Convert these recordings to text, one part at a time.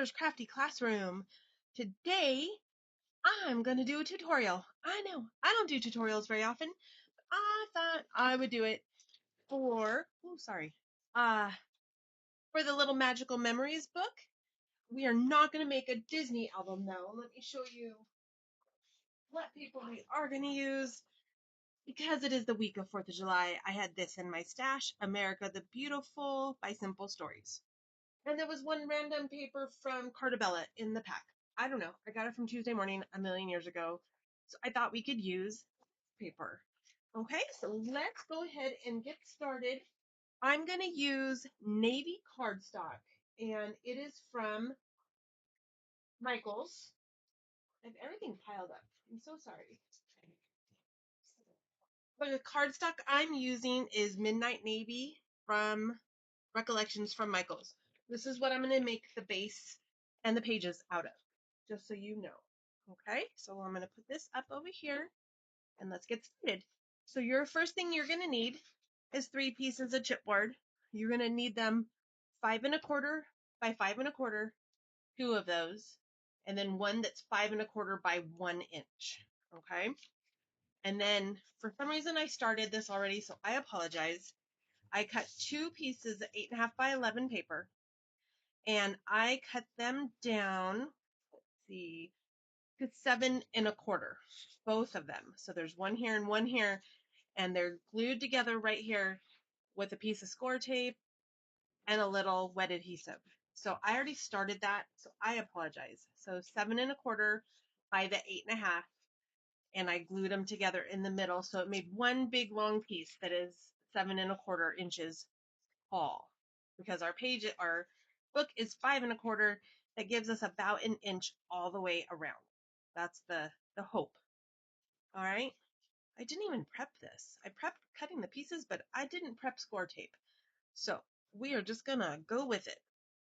Heather's Crafty Classroom. Today, I'm going to do a tutorial. I know, I don't do tutorials very often. I thought I would do it uh, for the Little Magical Memories book. We are not going to make a Disney album though. Let me show you what paper we are going to use. Because it is the week of 4th of July, I had this in my stash, America the Beautiful by Simple Stories. And there was one random paper from Cartabella in the pack. I don't know. I got it from Tuesday Morning a million years ago. So I thought we could use paper. Okay, so let's go ahead and get started. I'm going to use navy cardstock, and it is from Michael's. I have everything piled up. I'm so sorry. The cardstock I'm using is Midnight Navy from Recollections from Michael's. This is what I'm going to make the base and the pages out of, just so you know. Okay, so I'm going to put this up over here and let's get started. So your first thing you're going to need is 3 pieces of chipboard. You're going to need them 5 1/4 by 5 1/4, 2 of those, and then one that's 5 1/4 by 1 inch. Okay, and then for some reason I started this already, so I apologize. I cut 2 pieces of 8 1/2 by 11 paper, and I cut them down, let's see, to 7 1/4, both of them. So there's one here and one here, and they're glued together right here with a piece of score tape and a little wet adhesive. So I already started that, so I apologize. So 7 1/4 by the 8 1/2, and I glued them together in the middle, so it made one big long piece that is 7 1/4 inches tall. Because our book is 5 1/4, that gives us about an inch all the way around. That's the hope. All right. I didn't even prep this. I prepped cutting the pieces, but I didn't prep score tape. So we are just gonna go with it.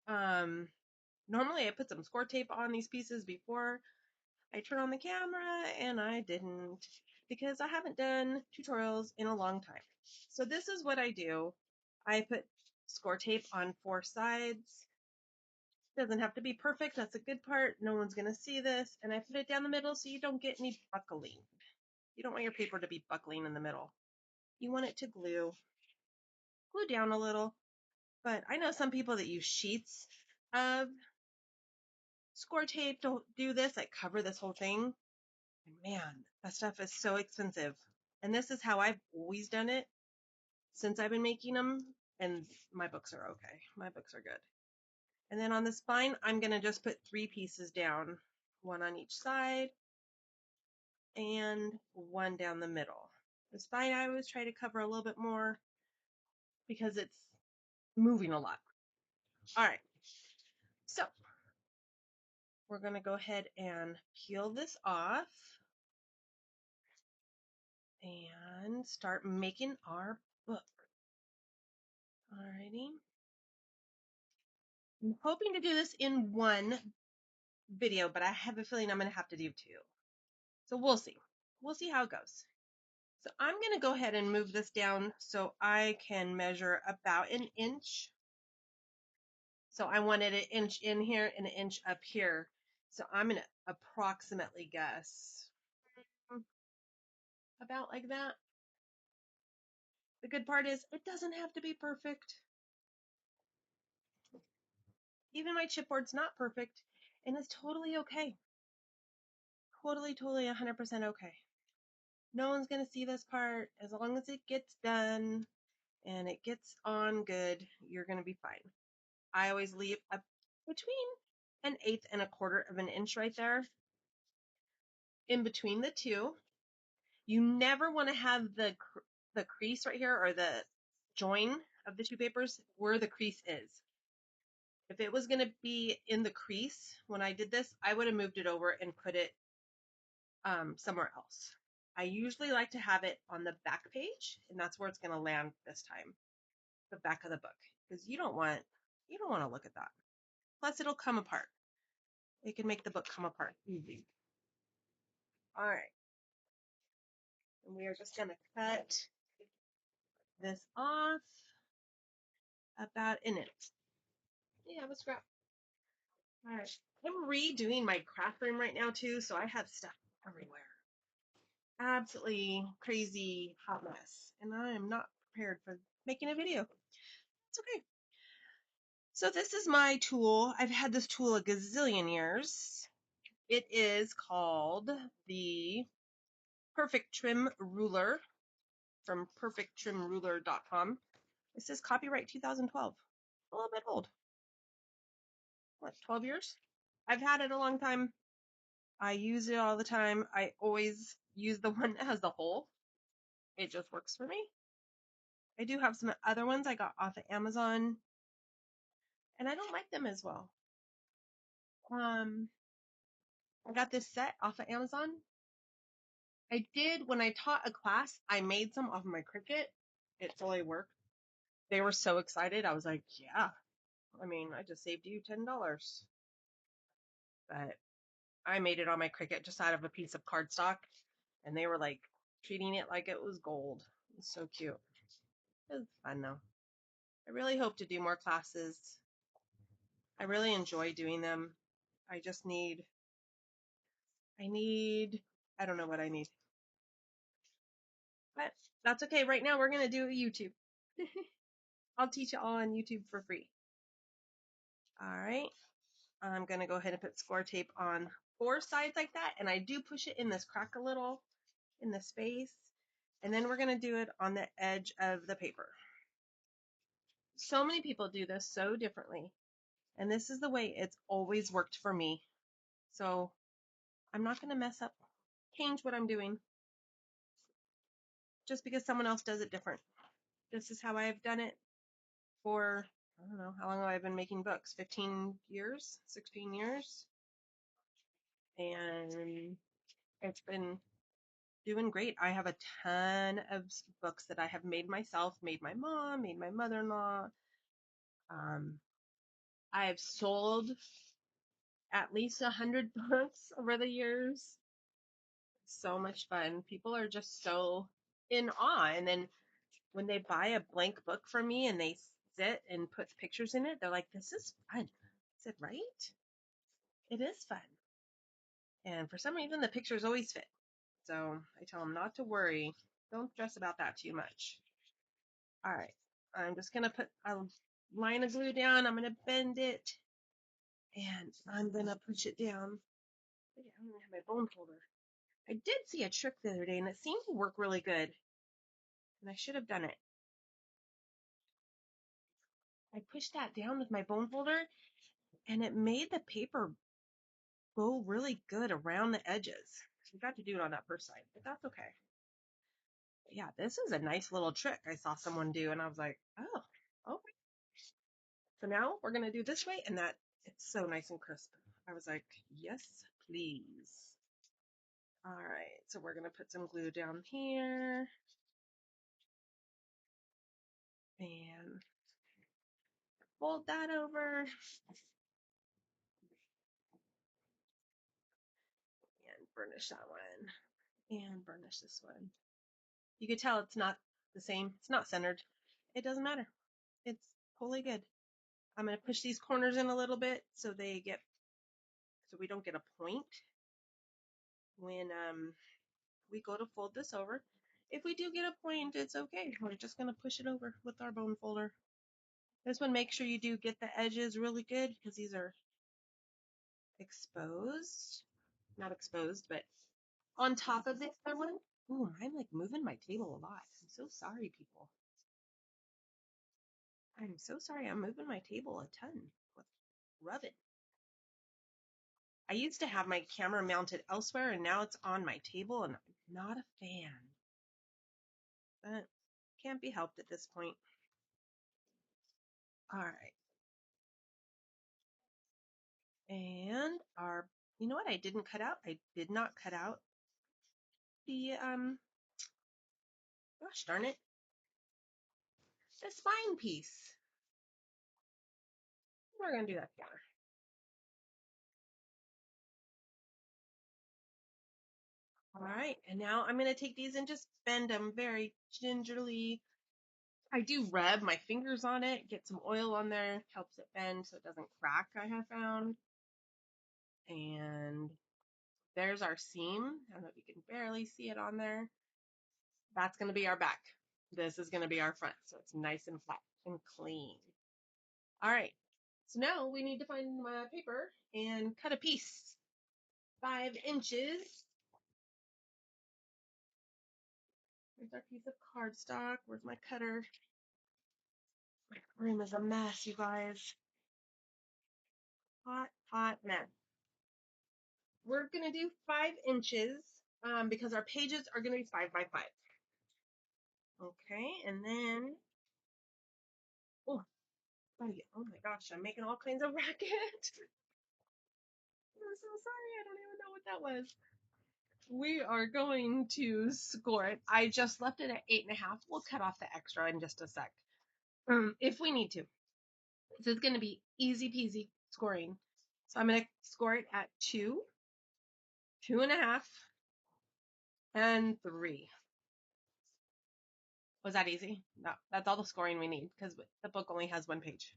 Normally I put some score tape on these pieces before I turn on the camera, and I didn't because I haven't done tutorials in a long time. So this is what I do. I put score tape on 4 sides. Doesn't have to be perfect. That's a good part. No one's going to see this. And I put it down the middle so you don't get any buckling. You don't want your paper to be buckling in the middle. You want it to glue down a little. But I know some people that use sheets of score tape to do this, like cover this whole thing. And man, that stuff is so expensive. And this is how I've always done it since I've been making them. And my books are okay. My books are good. And then on the spine, I'm going to just put 3 pieces down, 1 on each side and 1 down the middle. The spine I always try to cover a little bit more because it's moving a lot. All right, so we're going to go ahead and peel this off and start making our book. Alrighty. I'm hoping to do this in one video, but I have a feeling I'm going to have to do 2. So we'll see. We'll see how it goes. So I'm going to go ahead and move this down so I can measure about an inch. So I wanted an inch in here and an inch up here. So I'm going to approximately guess about like that. The good part is it doesn't have to be perfect. Even my chipboard's not perfect, and it's totally okay. Totally 100% okay. No one's going to see this part. As long as it gets done and it gets on good, you're going to be fine. I always leave between 1/8 and 1/4 of an inch right there in between the two. You never want to have the crease right here, or the join of the 2 papers where the crease is. If it was going to be in the crease when I did this, I would have moved it over and put it somewhere else. I usually like to have it on the back page, and that's where it's going to land this time, the back of the book, because you don't want to look at that. Plus, it'll come apart. It can make the book come apart easy. All right. And we are just going to cut this off about an inch. Yeah, have a scrap. All right. I'm redoing my craft room right now too, so I have stuff everywhere. Absolutely crazy hot mess, and I am not prepared for making a video. It's okay. So this is my tool. I've had this tool a gazillion years. It is called the Perfect Trim Ruler from perfecttrimruler.com. This is copyright 2012. A little bit old. What, 12 years? I've had it a long time. I use it all the time. I always use the one that has the hole. It just works for me. I do have some other ones I got off of Amazon, and I don't like them as well. I got this set off of Amazon. I did, when I taught a class, I made some off of my Cricut. It totally worked. They were so excited. I was like, yeah, I mean, I just saved you $10. But I made it on my Cricut just out of a piece of cardstock, and they were like treating it like it was gold. It was so cute. It was fun though. I really hope to do more classes. I really enjoy doing them. I just need, I don't know what I need. But that's okay. Right now we're going to do a YouTube. I'll teach it all on YouTube for free. All right. I'm going to go ahead and put score tape on 4 sides like that. And I do push it in this crack a little in the space. And then we're going to do it on the edge of the paper. So many people do this so differently. And this is the way it's always worked for me. So I'm not going to mess up, change what I'm doing just because someone else does it different. This is how I've done it for, I don't know, how long have I been making books? 15 years, 16 years. And it's been doing great. I have a ton of books that I have made myself, made my mom, made my mother-in-law. I've sold at least 100 books over the years. So much fun. People are just so in awe. And then when they buy a blank book from me and they sit and put pictures in it, they're like, this is fun. I said, right? It is fun. And for some reason, the pictures always fit. So I tell them not to worry. Don't stress about that too much. All right. I'm just going to put a line of glue down. I'm going to bend it. And I'm going to push it down. I don't even have my bone folder. I did see a trick the other day, and it seemed to work really good. And I should have done it. I pushed that down with my bone folder, and it made the paper go really good around the edges. I got to do it on that first side, but that's okay. But yeah, this is a nice little trick I saw someone do, and I was like, oh, okay. So now we're going to do this way, and that it's so nice and crisp. I was like, yes, please. All right, so we're going to put some glue down here. And fold that over. And burnish that one. And burnish this one. You could tell it's not the same. It's not centered. It doesn't matter. It's totally good. I'm going to push these corners in a little bit so we don't get a point when we go to fold this over. If we do get a point, it's okay. We're just going to push it over with our bone folder. This one, make sure you do get the edges really good because these are exposed. Not exposed, but on top of this other one. Ooh, I'm like moving my table a lot. I'm so sorry, people. I'm so sorry. I'm moving my table a ton with rubbing. I used to have my camera mounted elsewhere, and now it's on my table, and I'm not a fan. But can't be helped at this point. All right. And you know what I didn't cut out? I did not cut out the, gosh darn it, the spine piece. We're going to do that together. All right, and now I'm going to take these and just bend them very gingerly. I do rub my fingers on it, get some oil on there, helps it bend so it doesn't crack, I have found. And there's our seam. I don't know if you can barely see it on there. That's going to be our back. This is going to be our front. So it's nice and flat and clean. All right. So now we need to find my paper and cut a piece. 5 inches. There's our piece of cardstock. Where's my cutter? My room is a mess, you guys. Hot, hot mess. We're going to do 5 inches because our pages are going to be 5 by 5. Okay, and then, oh, buddy, oh my gosh, I'm making all kinds of racket. I'm so sorry, I don't even know what that was. We are going to score it. I just left it at 8.5. We'll cut off the extra in just a sec. If we need to. This is going to be easy peasy scoring. So I'm going to score it at 2, 2.5, and 3. Was that easy? No, that's all the scoring we need because the book only has 1 page.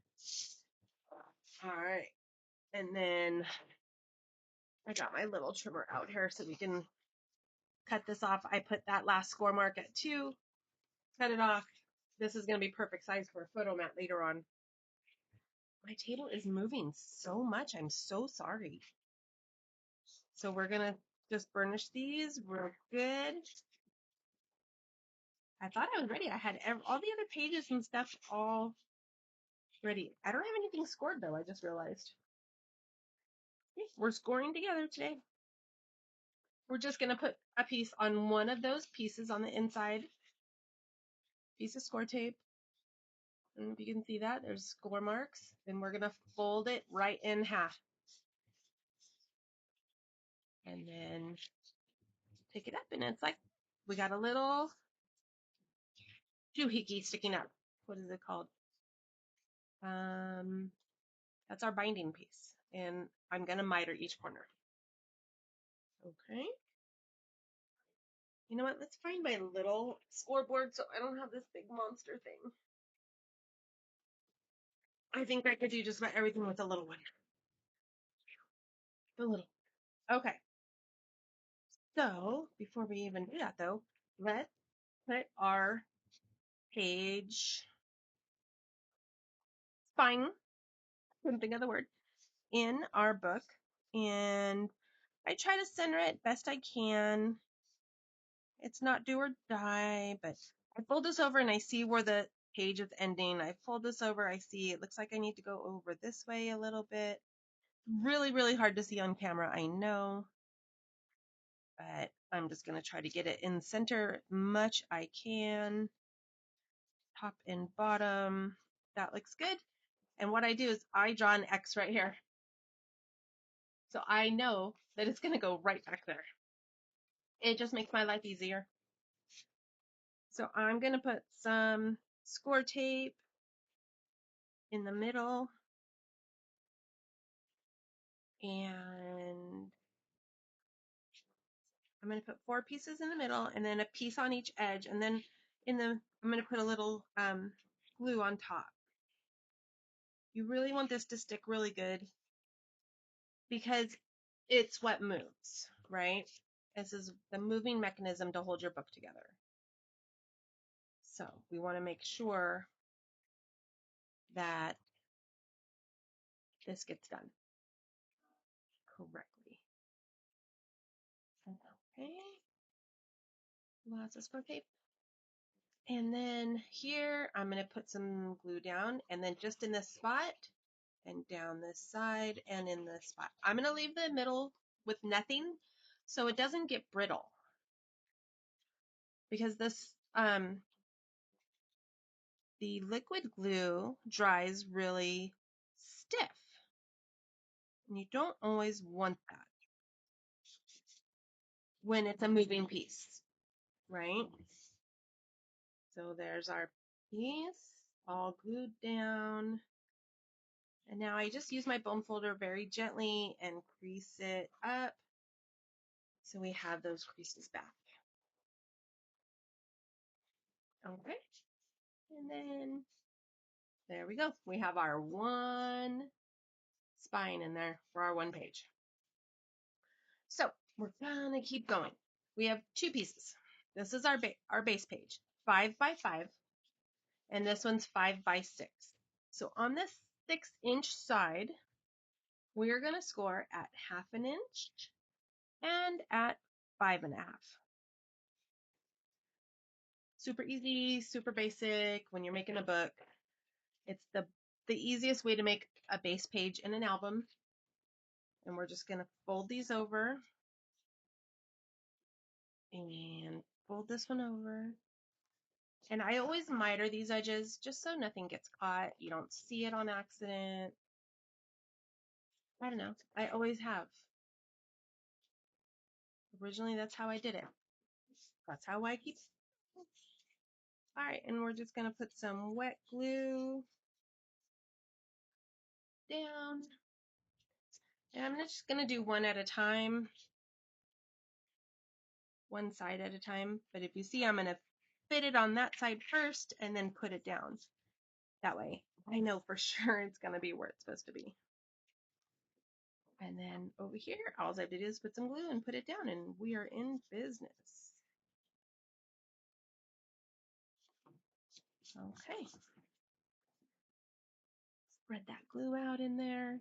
All right. And then I got my little trimmer out here so we can cut this off. I put that last score mark at 2, cut it off. This is going to be perfect size for a photo mat later on. My table is moving so much. I'm so sorry. So we're going to just burnish these real good. I thought I was ready. I had all the other pages and stuff all ready. I don't have anything scored though. I just realized. We're scoring together today. We're just going to put a piece on one of those pieces on the inside. Piece of score tape. And if you can see that, there's score marks. Then we're going to fold it right in half. And then pick it up and it's like we got a little doohickey sticking up. What is it called? That's our binding piece. And I'm going to miter each corner. Okay. You know what? Let's find my little scoreboard so I don't have this big monster thing. I think I could do just about everything with a little one. The little. Okay. So before we even do that though, let's put our page spine, couldn't think of the word, in our book. And I try to center it best I can. It's not do or die, but I fold this over and I see where the page is ending. I fold this over, I see it looks like I need to go over this way a little bit. Really, really hard to see on camera, I know, but I'm just going to try to get it in center much I can. Top and bottom, that looks good. And what I do is I draw an X right here. So I know that it's going to go right back there. It just makes my life easier. So I'm going to put some score tape in the middle. And I'm going to put 4 pieces in the middle and then a piece on each edge. And then I'm going to put a little glue on top. You really want this to stick really good because it's what moves, right? This is the moving mechanism to hold your book together. So we want to make sure that this gets done correctly. Okay. Lots of score tape. And then here, I'm going to put some glue down and then just in this spot and down this side and in this spot. I'm going to leave the middle with nothing so it doesn't get brittle because this, the liquid glue dries really stiff and you don't always want that when it's a moving piece, right? So there's our piece all glued down. And now I just use my bone folder very gently and crease it up so we have those creases back. Okay. And then there we go. We have our one spine in there for our one page. We're gonna keep going. We have two pieces. This is our base page, 5 by 5, and this one's 5 by 6. So on this 6-inch side, we're gonna score at 1/2 inch and at 5.5. Super easy, super basic. When you're making a book, it's the easiest way to make a base page in an album. And we're just gonna fold these over and fold this one over. And I always miter these edges just so nothing gets caught. You don't see it on accident. I don't know. I always have. Originally, that's how I did it. That's how I keep. All right, and we're just gonna put some wet glue down. And I'm just gonna do one at a time, one side at a time. But if you see, I'm gonna fit it on that side first and then put it down. That way, I know for sure it's gonna be where it's supposed to be. And then over here, all I have to do is put some glue and put it down, and we are in business. Okay. Spread that glue out in there.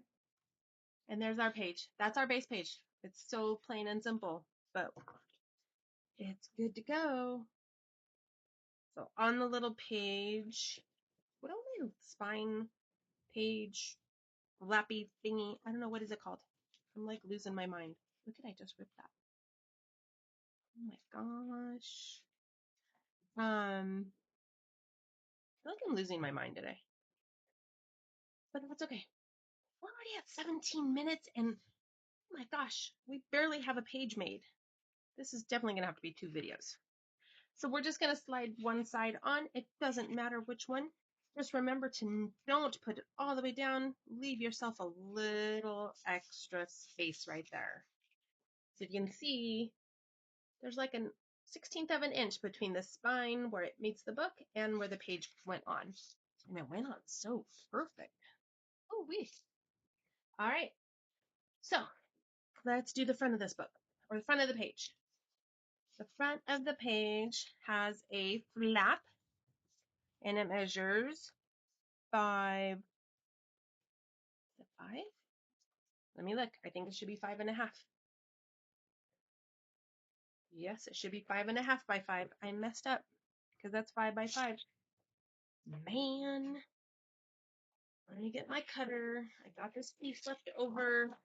And there's our page. That's our base page. It's so plain and simple, but it's good to go. So on the little page, what are my spine page, lappy thingy? I don't know, what is it called? I'm like losing my mind. Look at, I just ripped that. Oh my gosh. I feel like I'm losing my mind today. But that's okay. We're already at 17 minutes and oh my gosh, we barely have a page made. This is definitely gonna have to be 2 videos. So we're just gonna slide one side on. It doesn't matter which one. Just remember to don't put it all the way down. Leave yourself a little extra space right there. So you can see there's like a 1/16 of an inch between the spine where it meets the book and where the page went on. And it went on so perfect. Oh, wee. All right. So let's do the front of this book, or the front of the page. The front of the page has a flap, and it measures 5. Is it 5? Let me look. I think it should be 5.5. Yes, it should be 5.5 by 5. I messed up because that's 5 by 5. Man, let me get my cutter. I got this piece left over.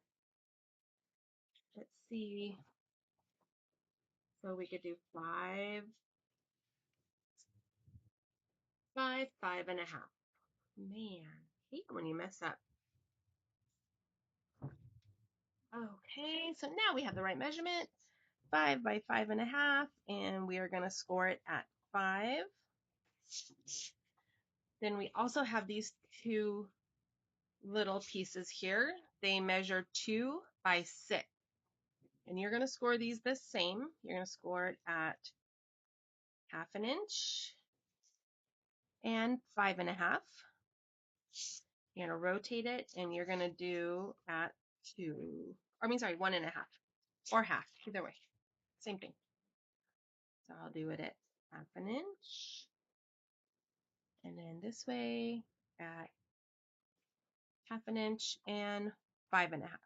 Let's see. So we could do 5, 5, 5.5. Man, I hate when you mess up. Okay, so now we have the right measurement. 5 by 5.5, and we are going to score it at 5. Then we also have these 2 little pieces here. They measure 2 by 6. And you're going to score these the same. You're going to score it at 1/2 inch and 5.5. You're going to rotate it, and you're going to do at 2. Or, I mean, sorry, 1.5 or half. Either way, same thing. So I'll do it at 1/2 inch, and then this way at 1/2 inch and 5.5.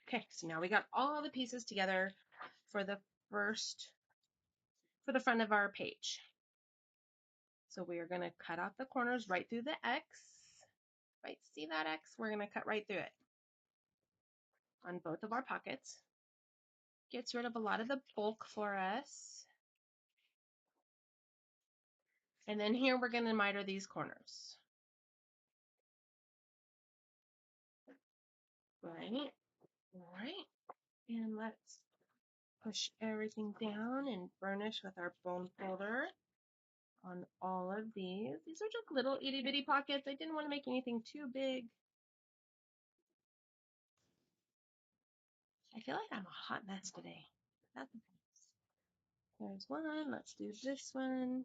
Okay, so now we got all the pieces together for the front of our page. So we are going to cut off the corners right through the X. Right, see that X? We're going to cut right through it on both of our pockets. Gets rid of a lot of the bulk for us. And then here we're going to miter these corners. Right, right. And let's push everything down and burnish with our bone folder on all of these. These are just little itty bitty pockets. I didn't want to make anything too big. I feel like I'm a hot mess today. There's one. Let's do this one.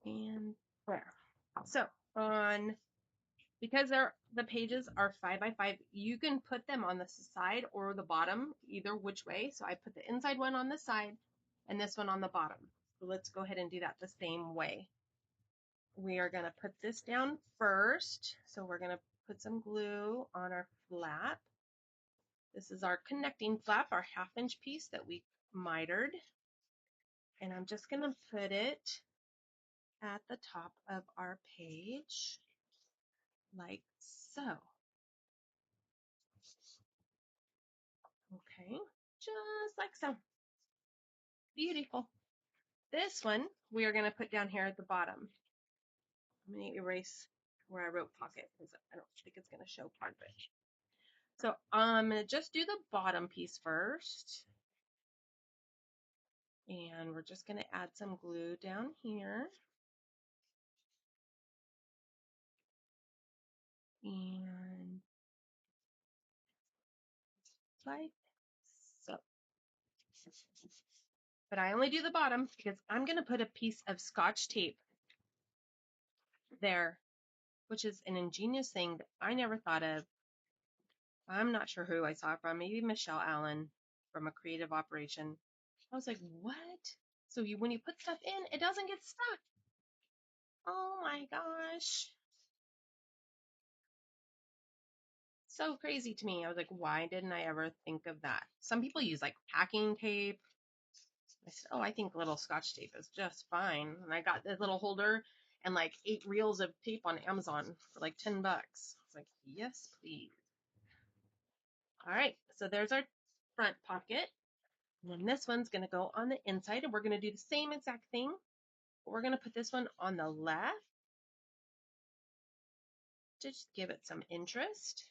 And there. So on Because the pages are 5 by 5, you can put them on the side or the bottom, either which way. So I put the inside one on the side and this one on the bottom. So let's go ahead and do that the same way. We are going to put this down first. So we're going to put some glue on our flap. This is our connecting flap, our 1/2 inch piece that we mitered. And I'm just going to put it at the top of our page like so. Okay, just like so. Beautiful. This one we are going to put down here at the bottom. I'm going to erase where I wrote pocket because I don't think it's going to show part of it. So I'm going to just do the bottom piece first. And we're just going to add some glue down here. And like so. But I only do the bottom because I'm going to put a piece of Scotch tape there, which is an ingenious thing that I never thought of. I'm not sure who I saw it from, maybe Michelle Allen from a creative operation. I was like, what? So when you put stuff in, it doesn't get stuck. Oh my gosh. So crazy to me. I was like, why didn't I ever think of that? Some people use like packing tape. I said, oh, I think little Scotch tape is just fine. And I got this little holder and like 8 reels of tape on Amazon for like $10. I was like, yes, please. All right, so there's our front pocket. And then this one's going to go on the inside, and we're going to do the same exact thing. But we're going to put this one on the left to just give it some interest.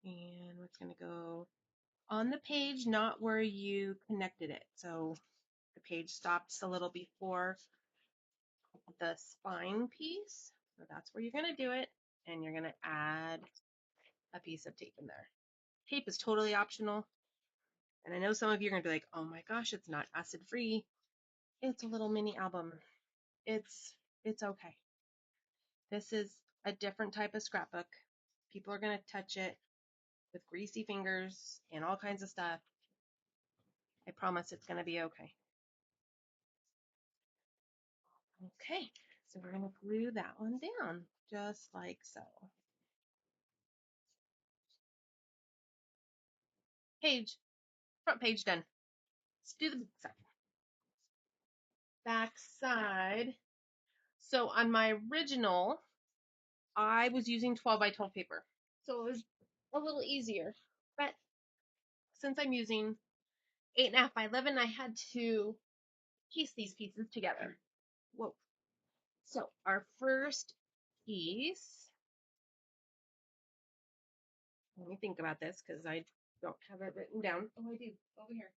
And it's going to go on the page, not where you connected it. So the page stops a little before the spine piece. So that's where you're going to do it. And you're going to add a piece of tape in there. Tape is totally optional. And I know some of you are going to be like, oh my gosh, it's not acid free. It's a little mini album. It's okay. This is a different type of scrapbook. People are going to touch it with greasy fingers and all kinds of stuff. I promise it's going to be okay. Okay, so we're going to glue that one down just like so. Front page done. Let's do the back side. So on my original, I was using 12 by 12 paper. So it was a little easier. But since I'm using 8.5 by 11, I had to piece these pieces together. Whoa. So our first piece, let me think about this because I don't have it written down. Oh, I do. Over here.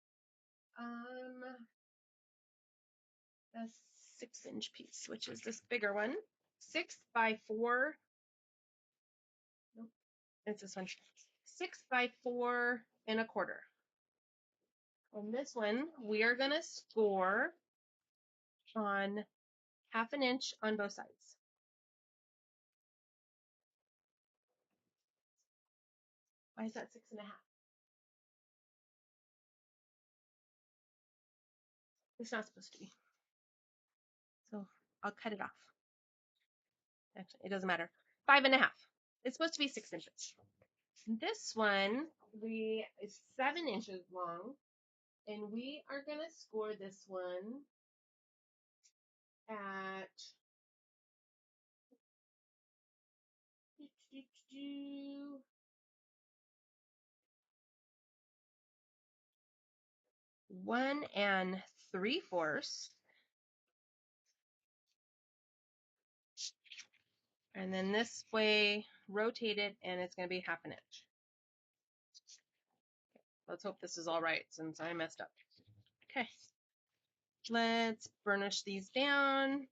The 6-inch piece, which is this bigger one. 6 by 4. Nope, it's this one. 6 by 4 1/4. On this one, we are going to score on 1/2 inch on both sides. Why is that 6.5? It's not supposed to be. So I'll cut it off. Actually, it doesn't matter. 5.5. It's supposed to be 6 inches. This one is 7 inches long, and we are gonna score this one at 1 3/4. And then this way, rotate it, and it's going to be 1/2 inch. Let's hope this is all right since I messed up. Okay, let's burnish these down.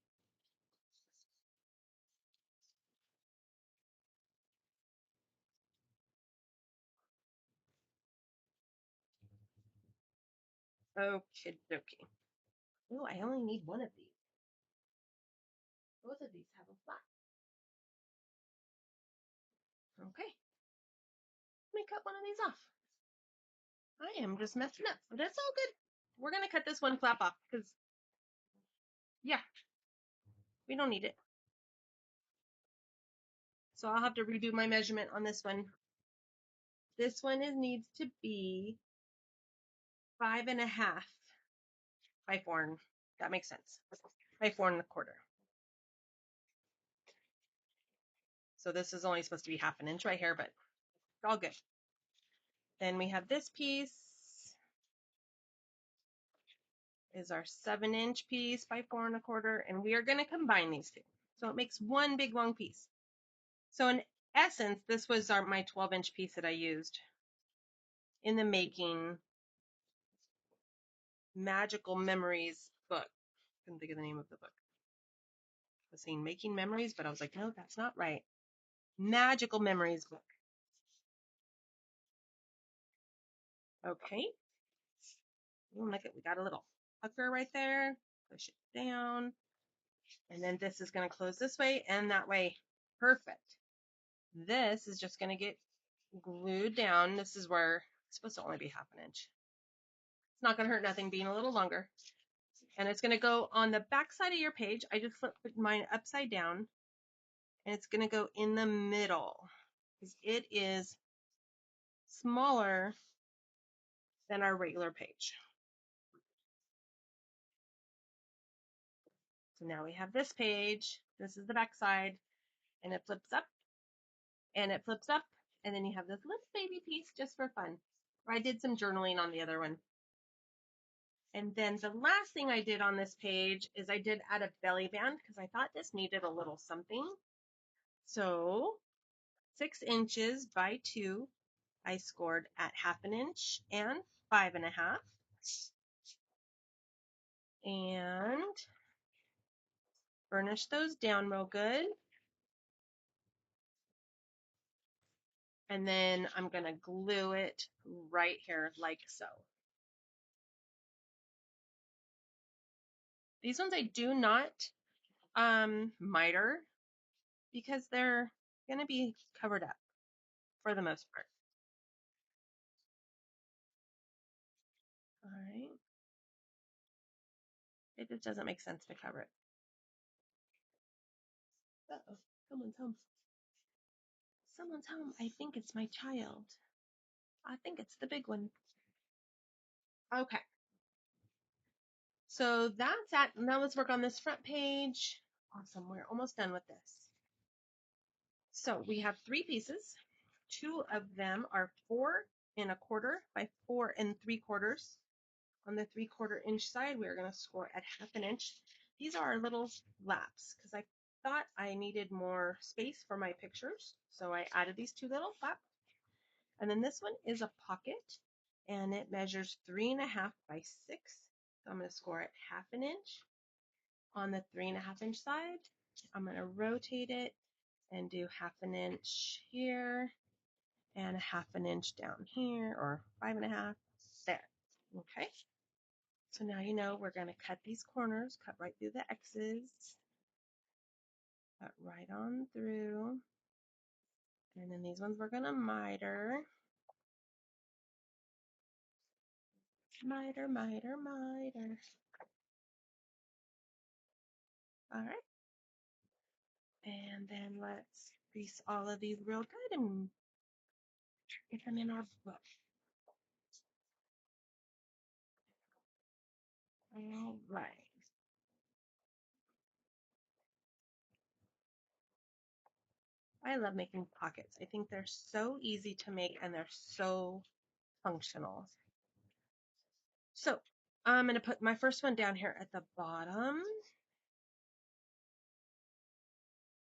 Okie dokie. Oh, I only need one of these. Both of these have a flap. Okay, let me cut one of these off. I am just messing up, but that's all good. We're going to cut this one flap off because, yeah, we don't need it. So I'll have to redo my measurement on this one. This one needs to be 5.5 by 4. That makes sense. By 4.25. So this is only supposed to be 1/2 inch right here, but all good. Then we have this piece is our 7-inch piece by 4.25, and we are going to combine these two. So it makes one big long piece. So in essence, this was my 12-inch piece that I used in the Making Magical Memories book. Couldn't think of the name of the book. I was saying Making Memories, but I was like, no, that's not right. Magical Memories book. Okay. Ooh, look at, we got a little pucker right there. Push it down. And then this is going to close this way and that way. Perfect. This is just going to get glued down. This is where it's supposed to only be 1/2 inch. It's not going to hurt nothing being a little longer. And it's going to go on the back side of your page. I just flipped mine upside down. And it's going to go in the middle. Because it is smaller than our regular page. So now we have this page. This is the back side. And it flips up. And it flips up. And then you have this little baby piece just for fun. I did some journaling on the other one. And then the last thing I did on this page is I did add a belly band because I thought this needed a little something. So 6 inches by 2, I scored at 1/2 inch and 5.5. And burnish those down real good. And then I'm going to glue it right here like so. These ones I do not miter because they're going to be covered up for the most part. All right. It just doesn't make sense to cover it. Uh-oh, someone's home. Someone's home. I think it's my child. I think it's the big one. Okay. So that's that. Now let's work on this front page. Awesome. We're almost done with this. So we have 3 pieces. 2 of them are 4.25 by 4.75. On the 3/4 inch side, we're going to score at 1/2 inch. These are our little flaps because I thought I needed more space for my pictures. So I added these 2 little flaps. And then this one is a pocket and it measures 3.5 by 6. So I'm going to score it 1/2 inch. On the 3.5 inch side, I'm going to rotate it and do 1/2 inch here and 1/2 inch down here, or 5.5 there. Okay. So now you know we're going to cut these corners, cut right through the X's, cut right on through. And then these ones we're going to miter. Miter, miter, miter. All right. And then let's crease all of these real good and get them in our book. All right. I love making pockets. I think they're so easy to make and they're so functional. So I'm going to put my first one down here at the bottom.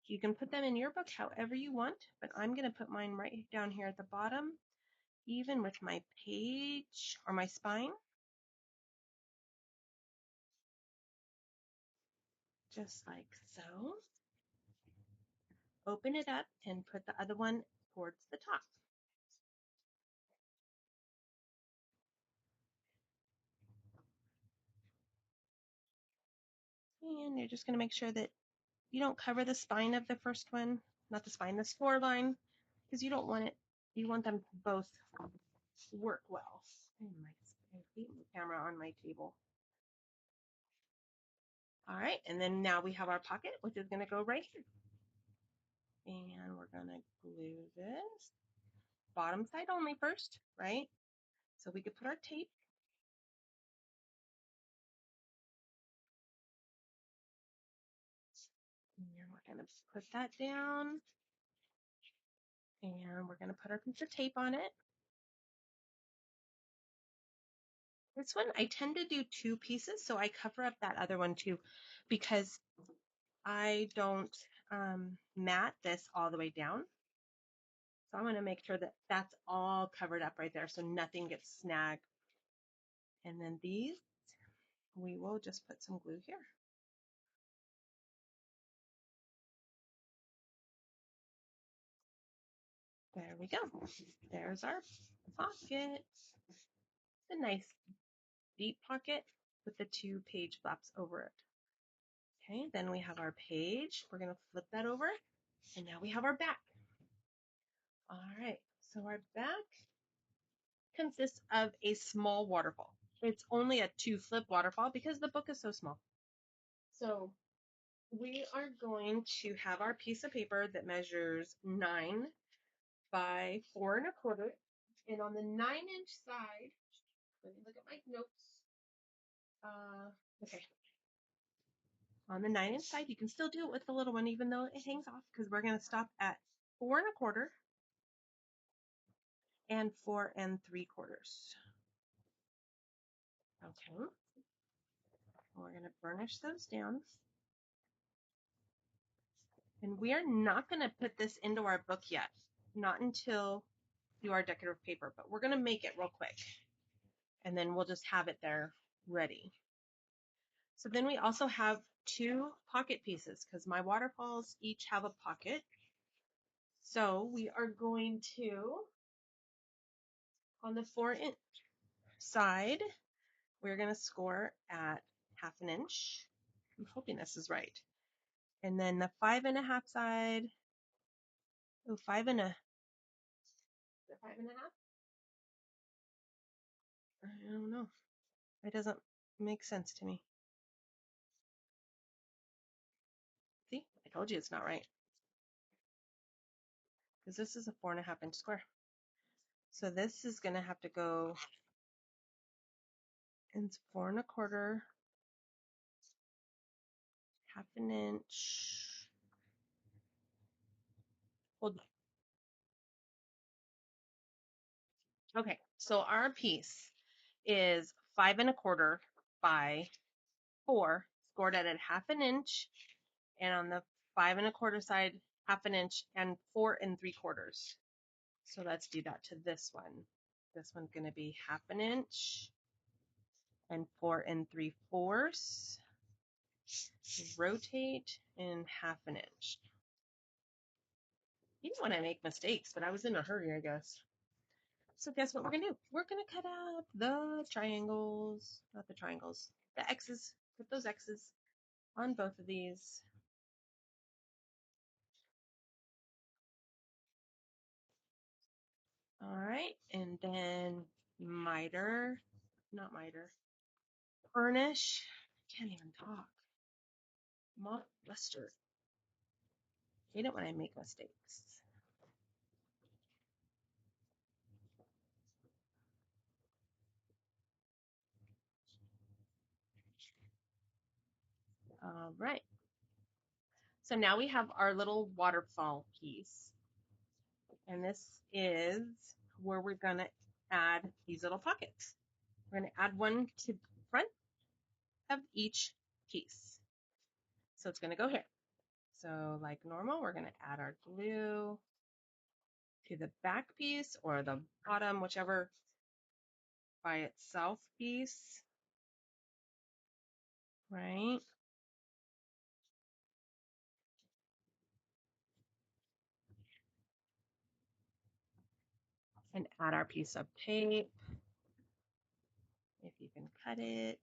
You can put them in your book however you want, but I'm going to put mine right down here at the bottom, even with my page or my spine. Just like so. Open it up and put the other one towards the top. And you're just going to make sure that you don't cover the spine of the first one, not the spine, the score line, because you don't want it, you want them to both work well. I hate the camera on my table. All right, and then now we have our pocket, which is going to go right here. And we're going to glue this bottom side only first, right? So we could put our tape. And we're going to put that down. And we're going to put our piece of tape on it. This one, I tend to do 2 pieces, so I cover up that other one too, because I don't mat this all the way down. So I'm going to make sure that that's all covered up right there so nothing gets snagged. And then these, we will just put some glue here. There we go. There's our pocket. It's a nice deep pocket with the 2 page flaps over it. Okay, then we have our page. We're going to flip that over, and now we have our back. All right, so our back consists of a small waterfall. It's only a 2-flip waterfall because the book is so small. So we are going to have our piece of paper that measures 9 by 4 1/4. And on the 9-inch side, let me look at my notes. Okay. On the 9-inch side, you can still do it with the little one, even though it hangs off, because we're going to stop at 4 1/4 and 4 3/4. Okay. We're going to burnish those down. And we are not going to put this into our book yet, not until we do our decorative paper, but we're going to make it real quick. And then we'll just have it there ready. So then we also have 2 pocket pieces because my waterfalls each have a pocket. So we are going to, on the 4-inch side, we're going to score at 1/2 inch. I'm hoping this is right. And then the 5 1/2 side, oh, 5 1/2. Is it 5 1/2? I don't know. It doesn't make sense to me. See, I told you it's not right. Because this is a 4 1/2 inch square. So this is going to have to go, it's 4 1/4, 1/2 inch. Hold on. Okay, so our piece is 5 1/4 by 4, scored at 1/2 inch, and on the 5 1/4 side, 1/2 inch, and 4 3/4. So let's do that to this one. This one's going to be 1/2 inch and 4 3/4. Rotate in 1/2 inch. Even when I make mistakes, but I was in a hurry, I guess. So guess what we're going to do? We're going to cut out the triangles, not the triangles, the X's. Put those X's on both of these. All right, and then burnish. I can't even talk. Mustard. Hate it when I make mistakes. All right. So now we have our little waterfall piece. And this is where we're going to add these little pockets. We're going to add one to the front of each piece. So it's going to go here. So like normal, we're going to add our glue to the back piece or the bottom, whichever by itself piece, right? And add our piece of tape, if you can cut it.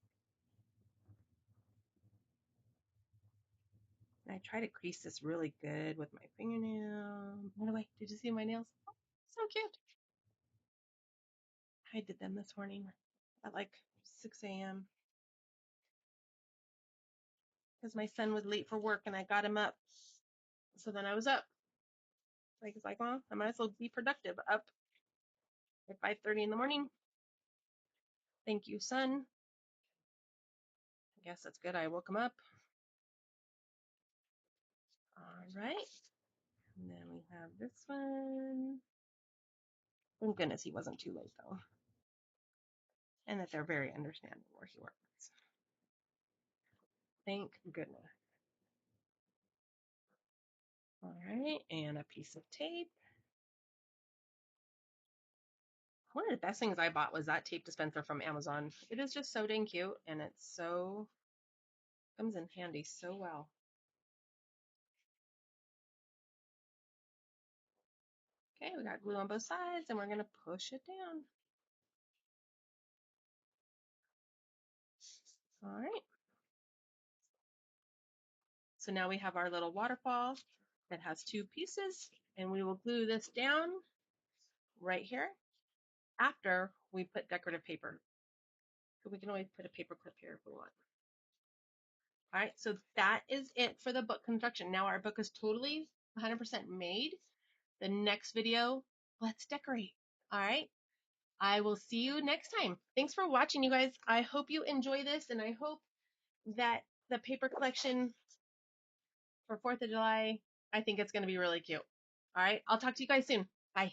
And I try to crease this really good with my fingernail. By the way, did you see my nails? So cute. I did them this morning at like 6 a.m. because my son was late for work and I got him up. So then I was up. I was like, well, I might as well be productive. Up at 5:30 in the morning. Thank you, son. I guess that's good. I woke him up. All right. And then we have this one. Thank goodness he wasn't too late though. And that they're very understanding where he works. Thank goodness. All right, and a piece of tape. One of the best things I bought was that tape dispenser from Amazon. It is just so dang cute, and it's so, comes in handy so well. Okay, we got glue on both sides, and we're gonna push it down. All right. So now we have our little waterfall that has two pieces, and we will glue this down right here after we put decorative paper. So we can always put a paper clip here if we want. All right, so that is it for the book construction. Now our book is totally 100% made. The next video, let's decorate. All right, I will see you next time. Thanks for watching, you guys. I hope you enjoy this, and I hope that the paper collection for 4th of July, I think it's going to be really cute. All right, I'll talk to you guys soon. Bye.